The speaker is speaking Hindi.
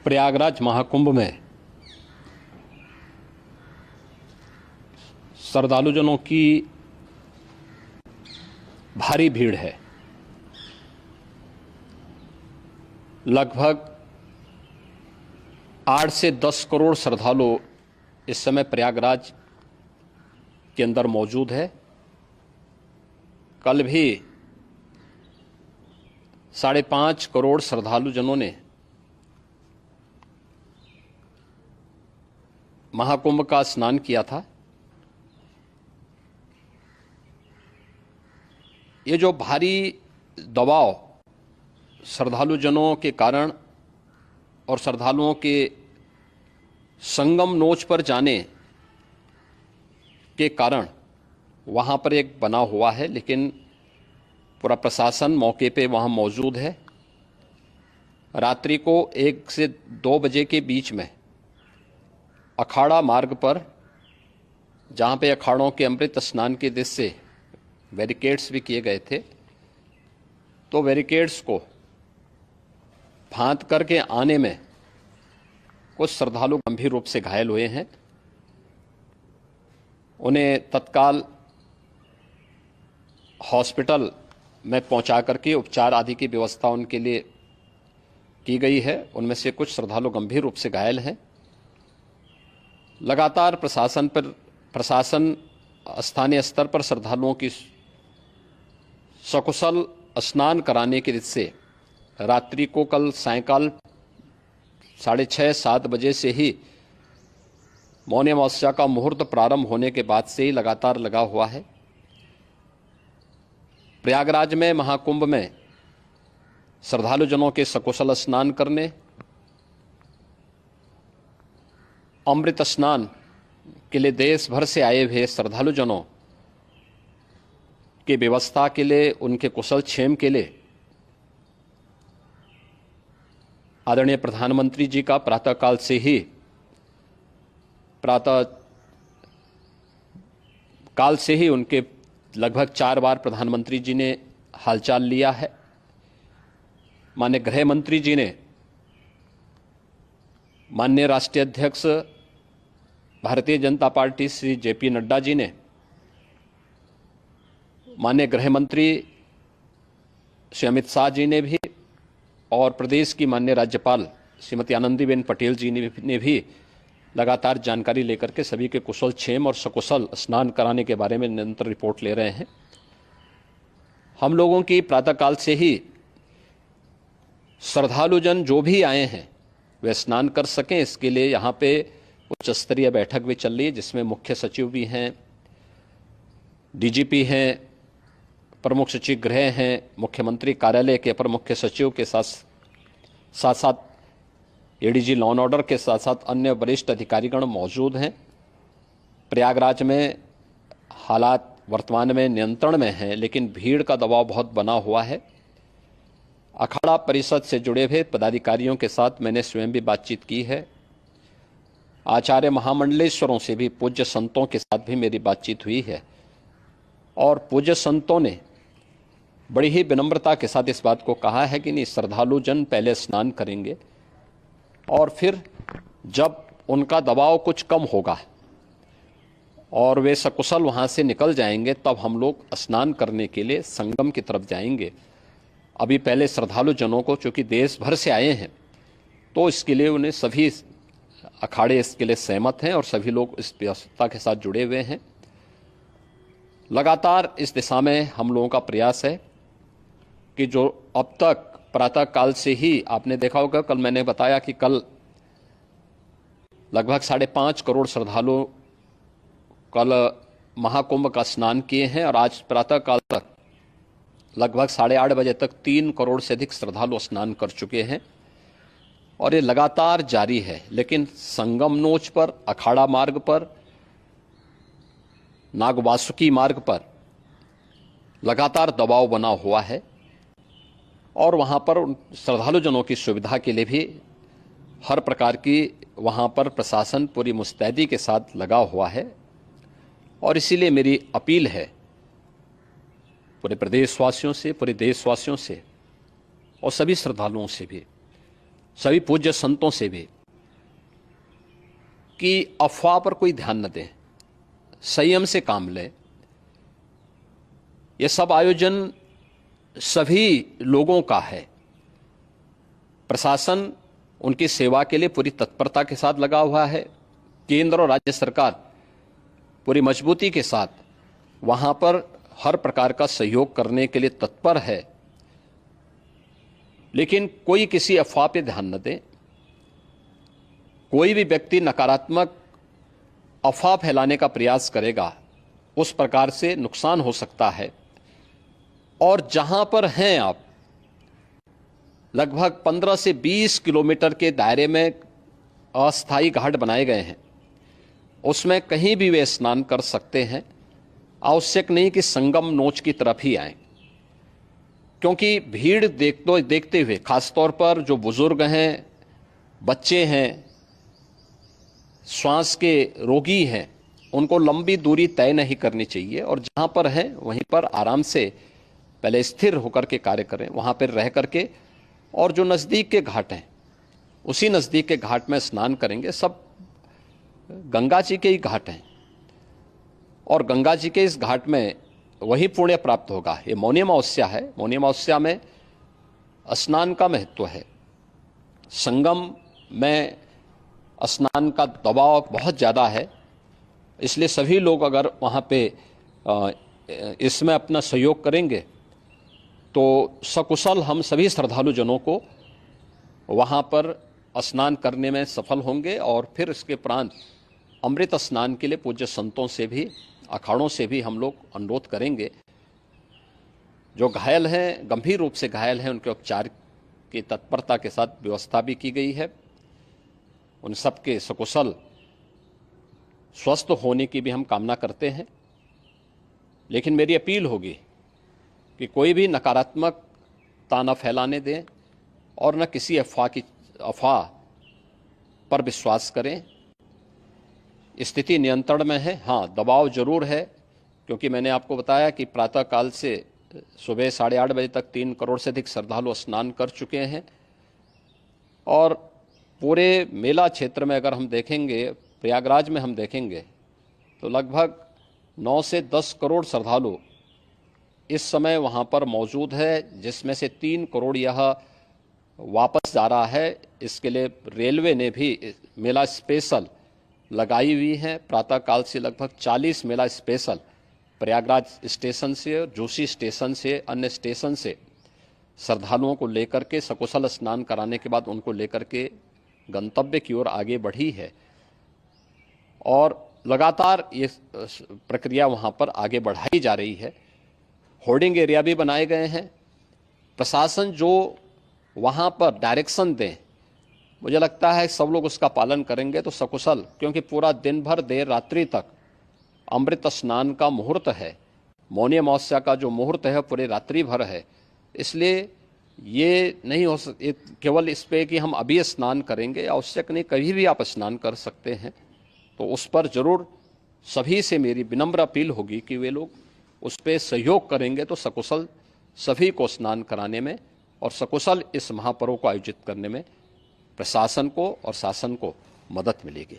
प्रयागराज महाकुंभ में श्रद्धालुजनों की भारी भीड़ है। लगभग 8 से 10 करोड़ श्रद्धालु इस समय प्रयागराज के अंदर मौजूद है। कल भी 5.5 करोड़ श्रद्धालुजनों ने महाकुंभ का स्नान किया था। ये जो भारी दबाव श्रद्धालुजनों के कारण और श्रद्धालुओं के संगम नोच पर जाने के कारण वहाँ पर एक बना हुआ है, लेकिन पूरा प्रशासन मौके पे वहाँ मौजूद है। रात्रि को 1 से 2 बजे के बीच में अखाड़ा मार्ग पर, जहाँ पे अखाड़ों के अमृत स्नान के दृश्य से बैरिकेड्स भी किए गए थे, तो बैरिकेड्स को फांद करके आने में कुछ श्रद्धालु गंभीर रूप से घायल हुए हैं। उन्हें तत्काल हॉस्पिटल में पहुंचा करके उपचार आदि की व्यवस्था उनके लिए की गई है। उनमें से कुछ श्रद्धालु गंभीर रूप से घायल हैं। लगातार प्रशासन स्थानीय स्तर पर श्रद्धालुओं की सकुशल स्नान कराने के दृष्टि से रात्रि को कल सायंकाल 6:30-7 बजे से ही मौनी अमावस्या का मुहूर्त प्रारंभ होने के बाद से ही लगातार लगा हुआ है। प्रयागराज में महाकुंभ में श्रद्धालुजनों के सकुशल स्नान करने, अमृत स्नान के लिए देश भर से आए हुए श्रद्धालुजनों की व्यवस्था के लिए, उनके कुशल क्षेम के लिए आदरणीय प्रधानमंत्री जी का प्रातःकाल से ही उनके लगभग 4 बार प्रधानमंत्री जी ने हालचाल लिया है। माननीय गृह मंत्री जी ने, माननीय राष्ट्रीय अध्यक्ष भारतीय जनता पार्टी श्री JP नड्डा जी ने, माननीय गृह मंत्री श्री अमित शाह जी ने भी, और प्रदेश की माननीय राज्यपाल श्रीमती आनंदीबेन पटेल जी ने भी लगातार जानकारी लेकर के सभी के कुशल क्षेम और सकुशल स्नान कराने के बारे में निरंतर रिपोर्ट ले रहे हैं। हम लोगों की प्रातःकाल से ही श्रद्धालुजन जो भी आए हैं वे स्नान कर सकें, इसके लिए यहाँ पे उच्च स्तरीय बैठक भी चल रही है, जिसमें मुख्य सचिव भी हैं, DGP हैं, प्रमुख सचिव गृह हैं, मुख्यमंत्री कार्यालय के अपर मुख्य सचिव के साथ ADG लॉ एंड ऑर्डर के साथ साथ अन्य वरिष्ठ अधिकारीगण मौजूद हैं। प्रयागराज में हालात वर्तमान में नियंत्रण में हैं, लेकिन भीड़ का दबाव बहुत बना हुआ है। अखाड़ा परिषद से जुड़े हुए पदाधिकारियों के साथ मैंने स्वयं भी बातचीत की है। आचार्य महामंडलेश्वरों से भी, पूज्य संतों के साथ भी मेरी बातचीत हुई है, और पूज्य संतों ने बड़ी ही विनम्रता के साथ इस बात को कहा है कि नहीं, श्रद्धालु जन पहले स्नान करेंगे और फिर जब उनका दबाव कुछ कम होगा और वे सकुशल वहाँ से निकल जाएंगे, तब हम लोग स्नान करने के लिए संगम की तरफ जाएंगे। अभी पहले श्रद्धालु जनों को, चूँकि देश भर से आए हैं, तो इसके लिए उन्हें सभी अखाड़े इसके लिए सहमत हैं और सभी लोग इस व्यवस्था के साथ जुड़े हुए हैं। लगातार इस दिशा में हम लोगों का प्रयास है कि जो अब तक प्रातःकाल से ही आपने देखा होगा, कल मैंने बताया कि कल लगभग 5.5 करोड़ श्रद्धालु कल महाकुंभ का स्नान किए हैं, और आज प्रातःकाल तक लगभग 8:30 बजे तक 3 करोड़ से अधिक श्रद्धालु स्नान कर चुके हैं, और ये लगातार जारी है। लेकिन संगम नोच पर, अखाड़ा मार्ग पर, नागवासुकी मार्ग पर लगातार दबाव बना हुआ है, और वहाँ पर श्रद्धालुजनों की सुविधा के लिए भी हर प्रकार की वहाँ पर प्रशासन पूरी मुस्तैदी के साथ लगा हुआ है। और इसीलिए मेरी अपील है पूरे प्रदेशवासियों से, पूरे देशवासियों से और सभी श्रद्धालुओं से भी, सभी पूज्य संतों से भी कि अफवाह पर कोई ध्यान न दें, संयम से काम लें। ये सब आयोजन सभी लोगों का है। प्रशासन उनकी सेवा के लिए पूरी तत्परता के साथ लगा हुआ है। केंद्र और राज्य सरकार पूरी मजबूती के साथ वहां पर हर प्रकार का सहयोग करने के लिए तत्पर है। लेकिन कोई किसी अफवाह पे ध्यान न दे। कोई भी व्यक्ति नकारात्मक अफवाह फैलाने का प्रयास करेगा, उस प्रकार से नुकसान हो सकता है। और जहां पर हैं आप, लगभग 15 से 20 किलोमीटर के दायरे में अस्थायी घाट बनाए गए हैं। उसमें कहीं भी वे स्नान कर सकते हैं। आवश्यक नहीं कि संगम नोच की तरफ ही आएं, क्योंकि भीड़ देखते हुए, खासतौर पर जो बुजुर्ग हैं, बच्चे हैं, श्वास के रोगी हैं, उनको लंबी दूरी तय नहीं करनी चाहिए। और जहां पर हैं वहीं पर आराम से पहले स्थिर होकर के कार्य करें, वहां पर रह करके। और जो नज़दीक के घाट हैं, उसी नज़दीक के घाट में स्नान करेंगे। सब गंगा जी के ही घाट हैं और गंगा जी के इस घाट में वही पुण्य प्राप्त होगा। ये मौनी अमावस्या है। मौनी अमावस्या में स्नान का महत्व है। संगम में स्नान का दबाव बहुत ज़्यादा है, इसलिए सभी लोग अगर वहाँ पे इसमें अपना सहयोग करेंगे तो सकुशल हम सभी श्रद्धालु जनों को वहाँ पर स्नान करने में सफल होंगे। और फिर इसके उपरांत अमृत स्नान के लिए पूज्य संतों से भी, अखाड़ों से भी हम लोग अनुरोध करेंगे। जो घायल हैं, गंभीर रूप से घायल हैं, उनके उपचार की तत्परता के साथ व्यवस्था भी की गई है। उन सबके सकुशल स्वस्थ होने की भी हम कामना करते हैं। लेकिन मेरी अपील होगी कि कोई भी नकारात्मकता न फैलाने दें और न किसी अफवाह पर विश्वास करें। स्थिति नियंत्रण में है। हाँ, दबाव जरूर है, क्योंकि मैंने आपको बताया कि प्रातःकाल से सुबह 8:30 बजे तक 3 करोड़ से अधिक श्रद्धालु स्नान कर चुके हैं। और पूरे मेला क्षेत्र में अगर हम देखेंगे, प्रयागराज में हम देखेंगे, तो लगभग 9 से 10 करोड़ श्रद्धालु इस समय वहाँ पर मौजूद है, जिसमें से 3 करोड़ यह वापस जा रहा है। इसके लिए रेलवे ने भी मेला स्पेशल लगाई हुई है। प्रातःकाल से लगभग 40 मेला स्पेशल प्रयागराज स्टेशन से, जोशी स्टेशन से, अन्य स्टेशन से श्रद्धालुओं को लेकर के सकुशल स्नान कराने के बाद उनको लेकर के गंतव्य की ओर आगे बढ़ी है। और लगातार ये प्रक्रिया वहाँ पर आगे बढ़ाई जा रही है। होर्डिंग एरिया भी बनाए गए हैं। प्रशासन जो वहाँ पर डायरेक्शन दें, मुझे लगता है सब लोग उसका पालन करेंगे तो सकुशल, क्योंकि पूरा दिन भर देर रात्रि तक अमृत स्नान का मुहूर्त है। मौनी अमावस्या का जो मुहूर्त है पूरे रात्रि भर है। इसलिए ये नहीं हो केवल इस पे कि हम अभी स्नान करेंगे, आवश्यक नहीं, कभी भी आप स्नान कर सकते हैं। तो उस पर जरूर सभी से मेरी विनम्र अपील होगी कि वे लोग उस पर सहयोग करेंगे तो सकुशल सभी को स्नान कराने में और सकुशल इस महापर्व को आयोजित करने में प्रशासन को और शासन को मदद मिलेगी।